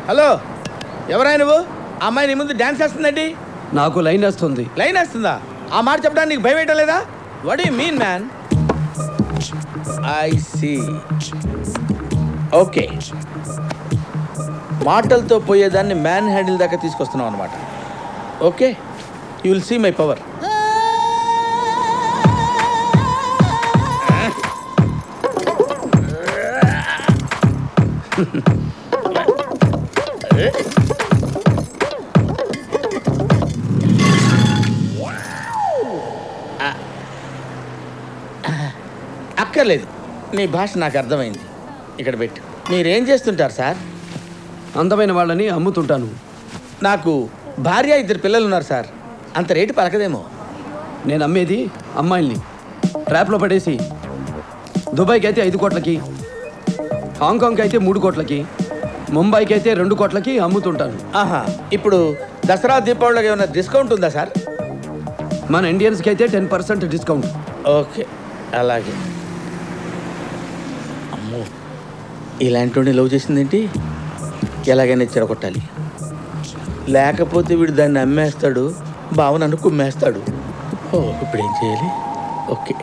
Hello, ఎవరైనా నువ్వు? అమ్మాయి నీ ముందు డాన్స్ వేస్తుందండి. నాకు లైన్ వేస్తుంది. లైన్ వేస్తుందా? ఆ మాట చెప్పడానికి నీకు భయం వేయటం లేదా? What you mean man? I see. Okay, మాటలతో పోయేదాన్ని మ్యాన్ హ్యాండిల్ దాకా తీసుకొస్తున్నావు అనమాట. Okay, you will see my power. అక్కర్లేదు, నీ భాష నాకు అర్థమైంది. ఇక్కడ పెట్టు. మీరేం చేస్తుంటారు సార్? అందమైన వాళ్ళని అమ్ముతుంటాను. నాకు భార్య, 2 పిల్లలు ఉన్నారు సార్. అంత రేటు పలకదేమో. నేను అమ్మేది అమ్మాయిల్ని ట్రాప్లో పడేసి దుబాయ్కి అయితే 5 కోట్లకి, హాంకాంగ్కి అయితే 3 కోట్లకి, ముంబైకి అయితే 2 కోట్లకి అమ్ముతుంటాను. ఆహా, ఇప్పుడు దసరా దీపావళికి ఏమైనా డిస్కౌంట్ ఉందా సార్? మన ఇండియన్స్కి అయితే 10% డిస్కౌంట్. ఓకే, అలాగే. అమ్మో, ఇలాంటి లవ్ చేసిందేంటి? ఎలాగైనా చెడగొట్టాలి, లేకపోతే వీడు దాన్ని అమ్మేస్తాడు, బావ నన్ను కుమ్మేస్తాడు. ఓ, ఇప్పుడు ఏం చేయాలి? ఓకే.